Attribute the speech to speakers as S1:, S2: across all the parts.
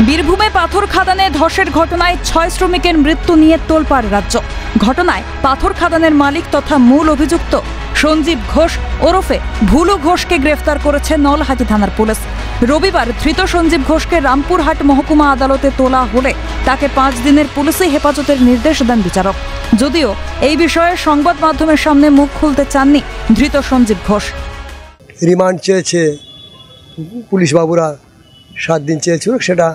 S1: বীরভূমে পাথর খাদানে ধসের ঘটনায় 6 শ্রমিকের মৃত্যু নিয়ে তোলপাড় রাজ্য। ঘটনায় পাথর খাদানের মালিক তথা মূল অভিযুক্ত সঞ্জীব ঘোষ ওরফে ভুলু ঘোষকে গ্রেফতার করেছে নলহাটি থানার পুলিশ। রবিবার ধৃত সঞ্জীব ঘোষকে রামপুরহাট মহকুমা আদালতে তোলা হলে তাকে 5 দিনের পুলিশি হেফাজতের নির্দেশ দেন বিচারক। যদিও এই বিষয়ে সংবাদ মাধ্যমের সামনে মুখ খুলতে চাননি ধৃত সঞ্জীব ঘোষ।
S2: রিমান্ড চেয়েছে পুলিশ বাবুরা, 7 দিন চেয়েছিল, সেটা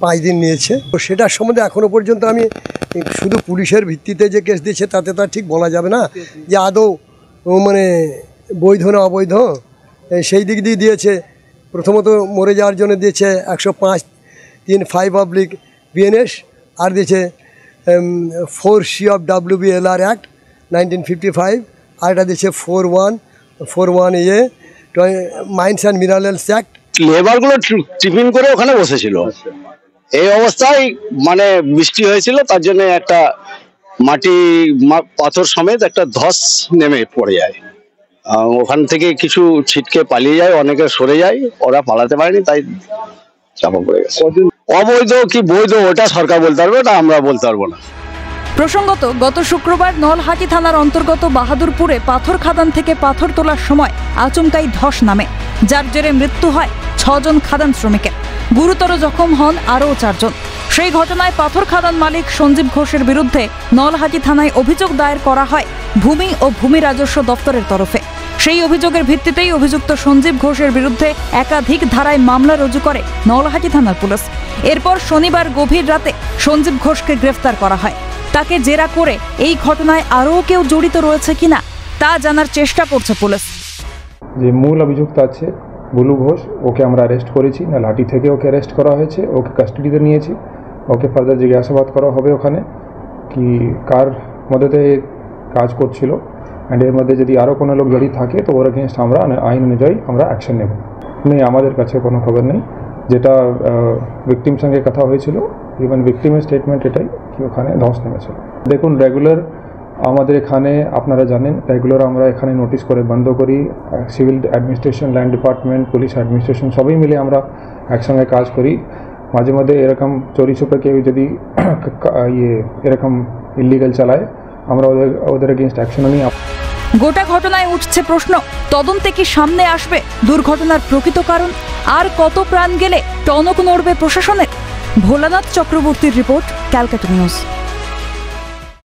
S2: 5 দিন নিয়েছে। তো সেটার সম্বন্ধে এখনও পর্যন্ত আমি শুধু পুলিশের ভিত্তিতে যে কেস দিয়েছে তাতে তো ঠিক বলা যাবে না যে আদৌ মানে বৈধ না অবৈধ। সেই দিক দিয়ে দিয়েছে, প্রথমত মরে যাওয়ার জন্য দিয়েছে 105(3)(5) BNS, আর দিয়েছে 4C of WBLR Act 1955, আর এটা দিয়েছে 41A mines and minerals act.
S3: লেবারগুলো টিফিন করে ওখানে বসেছিল, এই অবস্থায় মানে বৃষ্টি হয়েছিল, তার জন্য একটা মাটি পাথর সমেত একটা ধস নেমে পড়ে যায়। ওখান থেকে কিছু ছিটকে পালিয়ে যায়, অনেকে সরে যায়, ওরা পালাতে পারেনি, তাই চাপা পড়ে গেছে। অবৈধ কি বৈধ ওটা সরকার বলতে পারবে, ওটা আমরা বলতে পারবো না।
S1: প্রসঙ্গত, গত শুক্রবার নলহাটি থানার অন্তর্গত বাহাদুরপুরে পাথর খাদান থেকে পাথর তোলার সময় আচমকাই ধস নামে, যার জেরে মৃত্যু হয় 6 জন খাদান শ্রমিকের। গুরুতর জখম হন আরও 4 জন। সেই ঘটনায় পাথর খাদান মালিক সঞ্জীব ঘোষের বিরুদ্ধে নলহাটি থানায় অভিযোগ দায়ের করা হয় ভূমি ও ভূমি রাজস্ব দপ্তরের তরফে। সেই অভিযোগের ভিত্তিতেই অভিযুক্ত সঞ্জীব ঘোষের বিরুদ্ধে একাধিক ধারায় মামলা রুজু করে নলহাটি থানার পুলিশ। এরপর শনিবার গভীর রাতে সঞ্জীব ঘোষকে গ্রেফতার করা হয়। তাকে জেরা করে এই ঘটনায় আরও কেউ জড়িত রয়েছে কিনা তা জানার চেষ্টা করছে পুলিশ।
S4: যে মূল অভিযুক্ত আছে ভুলু ঘোষ, ওকে আমরা অ্যারেস্ট করেছি, নলহাটি থেকে ওকে অ্যারেস্ট করা হয়েছে, ওকে কাস্টাডিতে নিয়েছি। ওকে ফার্দার জিজ্ঞাসাবাদ করা হবে ওখানে কি কার মধ্যে কাজ করছিল, অ্যান্ড এর মধ্যে যদি আরও কোনো লোক জড়িত থাকে তো ওর এগেনস্ট আমরা আইন অনুযায়ী আমরা অ্যাকশন নেব। নেই, আমাদের কাছে কোনো খবর নেই। যেটা ভিকটিম সঙ্গে কথা হয়েছিল, ইভেন ভিকটিমের স্টেটমেন্ট এটাই কি ওখানে ধস নেমেছিল। দেখুন, রেগুলার আমাদের এখানে আপনারা জানেন রেগুলার আমরা এখানে নোটিশ করে বন্ধ করি। Civil administration, land department, police administration সবাই মিলে আমরা একসঙ্গে কাজ করি। মাঝে মধ্যে এরকম চোরি ছুপে কেউ যদি এরকম ইলিগাল চালায় আমরা ওদের এগেনস্ট অ্যাকশন নিই।
S1: গোটা ঘটনায় উঠছে প্রশ্ন, তদন্তে কি সামনে আসবে দুর্ঘটনার প্রকৃত কারণ? আর কত প্রাণ গেলে টনক নড়বে প্রশাসনের? ভোলানাথ চক্রবর্তীর রিপোর্ট, ক্যালকাটা নিউজ।